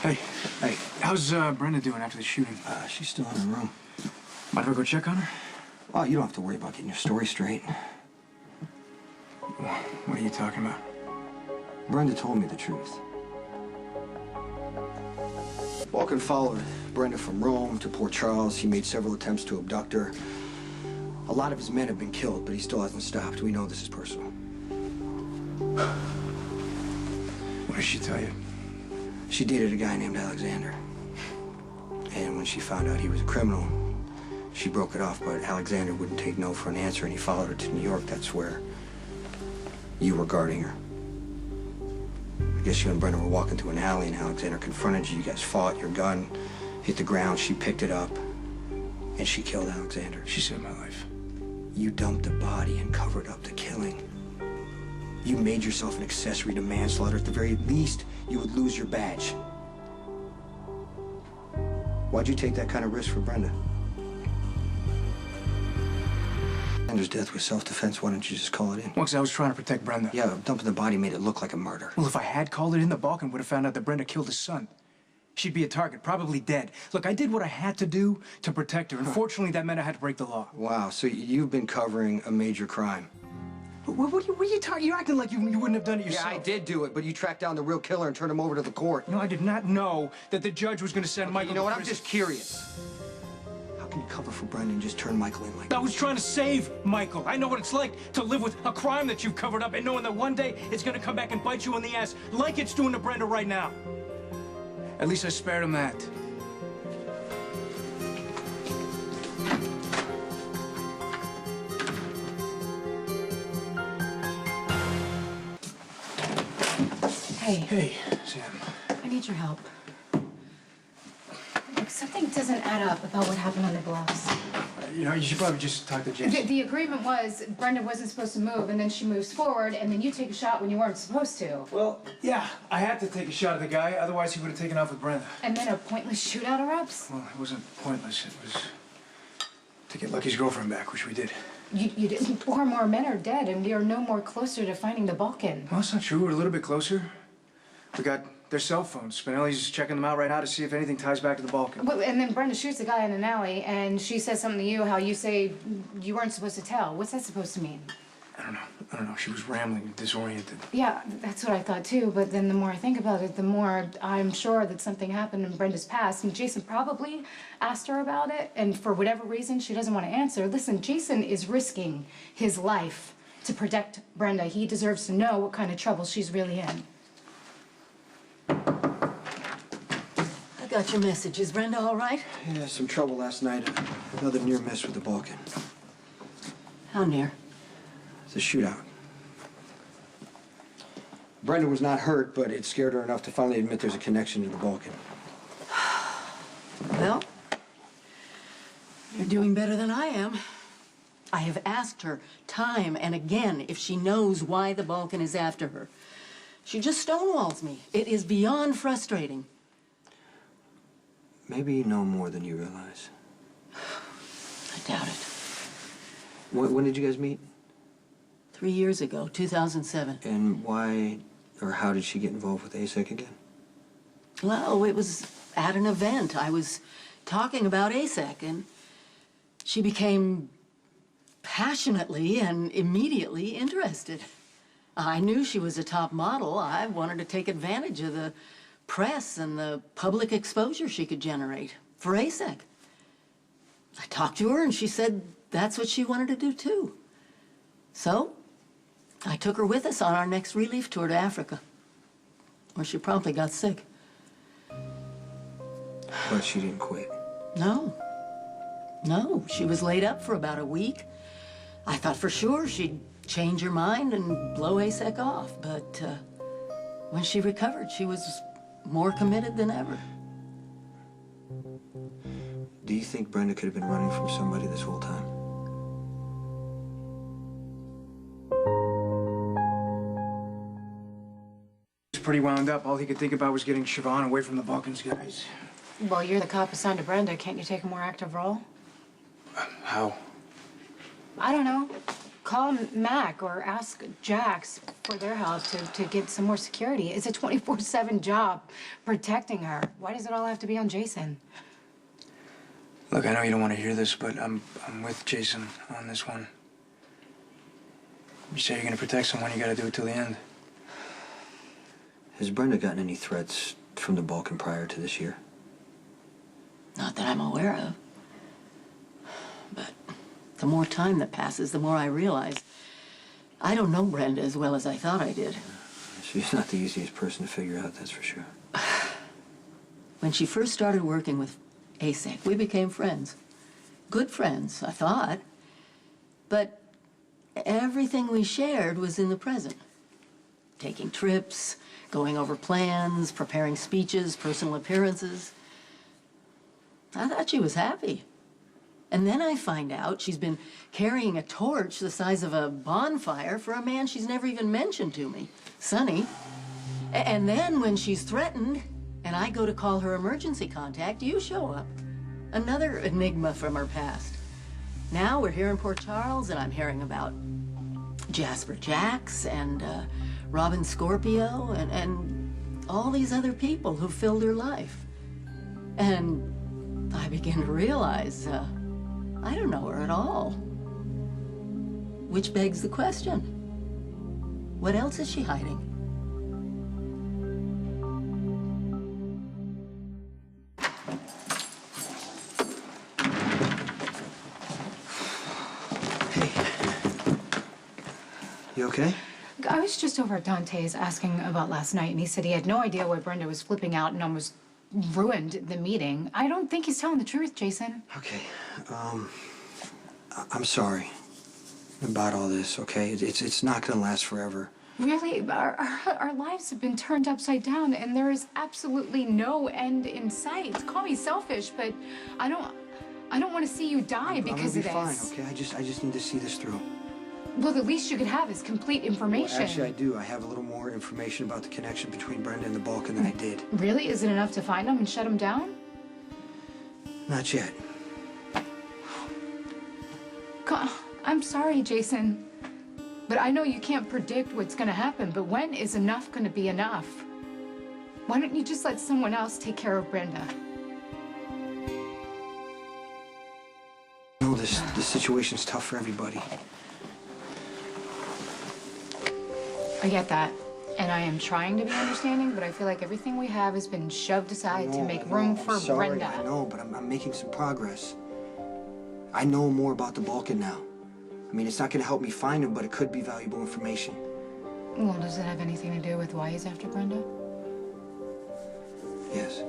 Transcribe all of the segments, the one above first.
Hey, hey, how's Brenda doing after the shooting? She's still in her room. Might I go check on her? Oh, you don't have to worry about getting your story straight. What are you talking about? Brenda told me the truth. Balkan followed Brenda from Rome to Port Charles. He made several attempts to abduct her. A lot of his men have been killed, but he still hasn't stopped. We know this is personal. What did she tell you? She dated a guy named Alexander. And when she found out he was a criminal, she broke it off, but Alexander wouldn't take no for an answer, and he followed her to New York. That's where you were guarding her. I guess you and Brenda were walking through an alley, and Alexander confronted you. You guys fought. Your gun hit the ground. She picked it up, and she killed Alexander. She saved my life. You dumped the body and covered up the killing. You made yourself an accessory to manslaughter. At the very least, you would lose your badge. Why'd you take that kind of risk for Brenda? Alexander's death was self-defense. Why don't you just call it in? Well, 'cause I was trying to protect Brenda. Yeah, dumping the body made it look like a murder. Well, if I had called it in, the Balkan would have found out that Brenda killed his son. She'd be a target, probably dead. Look, I did what I had to do to protect her. Unfortunately, that meant I had to break the law. Wow, so you've been covering a major crime. What are you talking? You're acting like you wouldn't have done it yourself. Yeah, I did do it, but you tracked down the real killer and turned him over to the court. No, I did not know that the judge was going to send Michael. You know what? to I'm prison. just curious. How can you cover for Brenda and just turn Michael in like that? I was trying to save Michael. I know what it's like to live with a crime that you've covered up and knowing that one day it's going to come back and bite you in the ass like it's doing to Brenda right now. At least I spared him that. Hey. Hey, Sam. I need your help. Look, something doesn't add up about what happened on the bluffs. You know, you should probably just talk to Jason. The agreement was Brenda wasn't supposed to move, and then she moves forward, and then you take a shot when you weren't supposed to. Well, yeah, I had to take a shot at the guy, otherwise he would have taken off with Brenda. And then a pointless shootout erupts? Well, it wasn't pointless. It was to get Lucky's girlfriend back, which we did. You didn't. 4 more men are dead, and we are no more closer to finding the Balkan. Well, that's not true. We're a little bit closer. We got their cell phones. Spinelli's checking them out right now to see if anything ties back to the Balkan. Well, and then Brenda shoots a guy in an alley, and she says something to you, how you say you weren't supposed to tell. What's that supposed to mean? I don't know. She was rambling and disoriented. Yeah, that's what I thought too, but then the more I think about it, the more I'm sure that something happened in Brenda's past, and Jason probably asked her about it, and for whatever reason, she doesn't want to answer. Listen, Jason is risking his life to protect Brenda. He deserves to know what kind of trouble she's really in. I got your message. Is Brenda all right? Yeah, some trouble last night. Another near miss with the Balkan. How near? It's a shootout. Brenda was not hurt, but it scared her enough to finally admit there's a connection to the Balkan. Well, you're doing better than I am. I have asked her time and again if she knows why the Balkan is after her. She just stonewalls me. It is beyond frustrating. Maybe you know more than you realize. I doubt it. When did you guys meet? 3 years ago, 2007. And why or how did she get involved with ASEC again? Well, it was at an event. I was talking about ASEC, and she became passionately and immediately interested. I knew she was a top model. I wanted to take advantage of the press and the public exposure she could generate for ASEC. I talked to her, and she said that's what she wanted to do, too. So, I took her with us on our next relief tour to Africa, where she promptly got sick. But she didn't quit. No. No, she was laid up for about a week. I thought for sure she'd change her mind and blow ASEC off, but when she recovered, she was more committed than ever. Do you think Brenda could have been running from somebody this whole time? He was pretty wound up. All he could think about was getting Siobhan away from the Balkans guys. Well, you're the cop assigned to Brenda. Can't you take a more active role? How? I don't know. call Mac or ask Jax for their help to get some more security. It's a 24/7 job protecting her. Why does it all have to be on Jason? Look, I know you don't want to hear this, but I'm with Jason on this one. You say you're going to protect someone, you got to do it till the end. Has Brenda gotten any threats from the Balkan prior to this year? Not that I'm aware of. But the more time that passes, the more I realize I don't know Brenda as well as I thought I did. She's not the easiest person to figure out, that's for sure. When she first started working with ASEC, we became friends. Good friends, I thought. But everything we shared was in the present. Taking trips, going over plans, preparing speeches, personal appearances. I thought she was happy. And then I find out she's been carrying a torch the size of a bonfire for a man she's never even mentioned to me, Sonny. And then when she's threatened, and I go to call her emergency contact, you show up. Another enigma from her past. Now we're here in Port Charles, and I'm hearing about Jasper Jax and Robin Scorpio and all these other people who filled her life. And I begin to realize I don't know her at all. Which begs the question, what else is she hiding? You okay? I was just over at Dante's asking about last night, and he said he had no idea why Brenda was flipping out and almost ruined the meeting. I don't think he's telling the truth, Jason. Okay, I'm sorry about all this, okay? It's not gonna last forever. Really, our lives have been turned upside down, and there is absolutely no end in sight. Call me selfish, but I don't want to see you die because of this. I'm gonna be fine, okay? I just need to see this through. Well, the least you could have is complete information. Well, actually, I do. I have a little more information about the connection between Brenda and the Balkan than I did. Really? Is it enough to find him and shut him down? Not yet. I'm sorry, Jason. But I know you can't predict what's gonna happen, but when is enough gonna be enough? Why don't you just let someone else take care of Brenda? No, this situation's tough for everybody. I get that. And I am trying to be understanding, but I feel like everything we have has been shoved aside to make room for Brenda. I know, but I'm making some progress. I know more about the Balkan now. I mean, it's not going to help me find him, but it could be valuable information. Well, does it have anything to do with why he's after Brenda? Yes.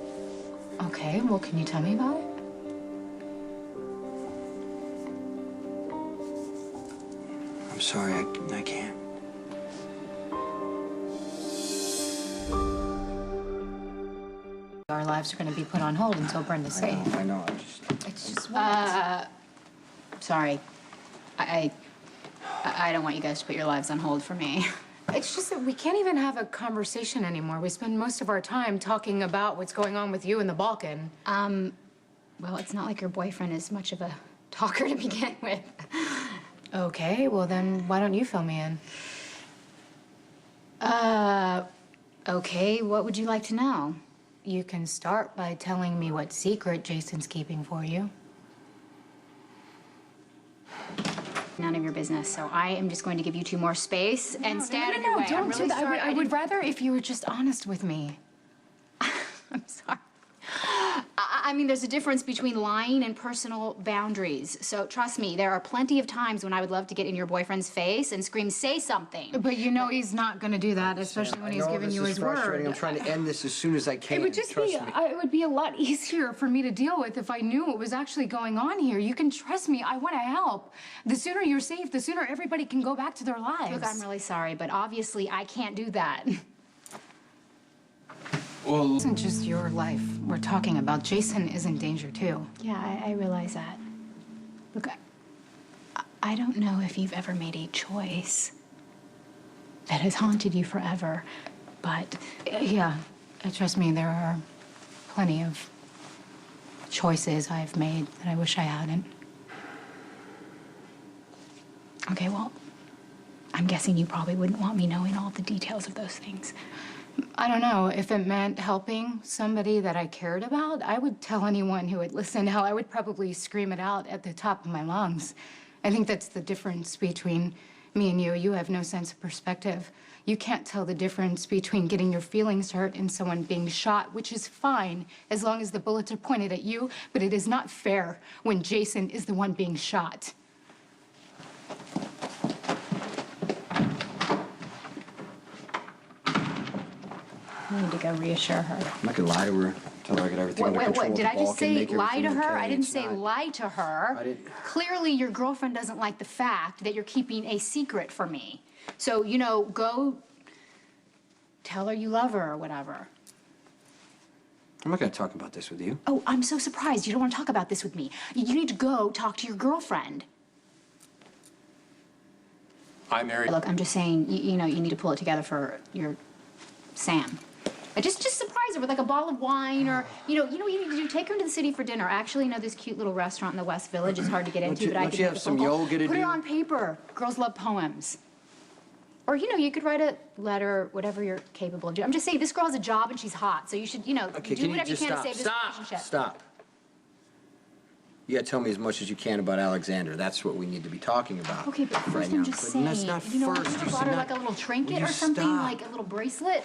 Okay, well, can you tell me about it? I'm sorry, I can't. Our lives are going to be put on hold until Brenda's safe. I know. It's just what? Sorry. I don't want you guys to put your lives on hold for me. It's just that we can't even have a conversation anymore. We spend most of our time talking about what's going on with you in the Balkan. Well, it's not like your boyfriend is much of a talker to begin with. Okay, well then why don't you fill me in? Okay, what would you like to know? You can start by telling me what secret Jason's keeping for you. None of your business, so I am just going to give you two more space and stay out of your way. Don't I'm really do that. sorry. I would rather if you were just honest with me. I'm sorry. I mean, there's a difference between lying and personal boundaries. So trust me, there are plenty of times when I would love to get in your boyfriend's face and scream, say something. But you know he's not going to do that, especially when he's giving you his word. I'm trying to end this as soon as I can. It would just be, it would be a lot easier for me to deal with if I knew what was actually going on here. You can trust me. I want to help. The sooner you're safe, the sooner everybody can go back to their lives. Look, I'm really sorry, but obviously I can't do that. Well, It isn't just your life we're talking about. Jason is in danger, too. Yeah, I realize that. Look, I don't know if you've ever made a choice that has haunted you forever, but Yeah, trust me, there are plenty of choices I've made that I wish I hadn't. okay, well, I'm guessing you probably wouldn't want me knowing all the details of those things. I don't know. If it meant helping somebody that I cared about, I would tell anyone who would listen. Hell, I would probably scream it out at the top of my lungs. I think that's the difference between me and you. You have no sense of perspective. You can't tell the difference between getting your feelings hurt and someone being shot, which is fine as long as the bullets are pointed at you, but it is not fair when Jason is the one being shot. I need to go reassure her. I'm not gonna lie to her. Tell her I got everything under control. What? Did I just say lie to her? I didn't say lie. lie to her. I didn't. Clearly, your girlfriend doesn't like the fact that you're keeping a secret from me. So, you know, go tell her you love her or whatever. I'm not gonna talk about this with you. Oh, I'm so surprised you don't want to talk about this with me. You need to go talk to your girlfriend. I married. Look, I'm just saying, you know, you need to pull it together for your Sam. Just surprise her with like a bottle of wine, or you know what you need to do? Take her into the city for dinner. Actually, you know this cute little restaurant in the West Village is hard to get into, but I don't can you make have a some phone call. yoga to Put it do? on paper. Girls love poems. Or you know, you could write a letter, whatever you're capable of doing. I'm just saying, this girl has a job and she's hot, so you should, you know, Okay, do can whatever you you just can stop? to save this relationship. Stop. You gotta tell me as much as you can about Alexander. That's what we need to be talking about. Okay, but right first now. I'm just But saying, that's not you know, first. you You brought said her not- like a little trinket Will or you something, stop? like a little bracelet.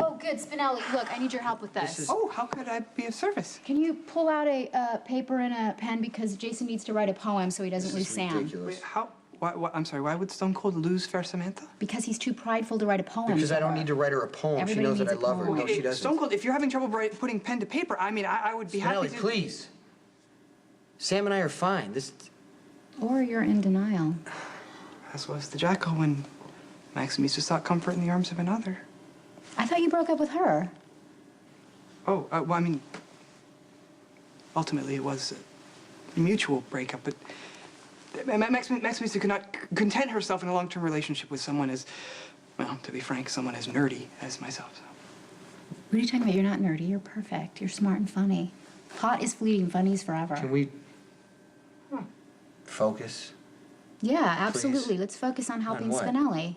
Oh, good, Spinelli. Look, I need your help with this. This is- Oh, how could I be of service? Can you pull out a paper and a pen, because Jason needs to write a poem so he doesn't lose This is Sam. ridiculous. Wait, how? I'm sorry. Why would Stone Cold lose Fair Samantha? Because he's too prideful to write a poem. Because to I don't her. need to write her a poem. Everybody She knows that I needs a love her. poem. No, she doesn't. Stone Cold, if you're having trouble putting pen to paper, I mean, I would be happy Spinelli, to. please. Sam and I are fine. This. Or you're in denial. As was the jackal when Maximus just sought comfort in the arms of another. I thought you broke up with her. Oh, well, I mean, ultimately it was a mutual breakup, but Maximus could not content herself in a long-term relationship with someone as, well, to be frank, someone as nerdy as myself. So. What are you talking about? You're not nerdy. You're perfect. You're smart and funny. Hot is fleeting. Funny's forever. Can we focus? Yeah, absolutely. Let's focus on helping what? Spinelli.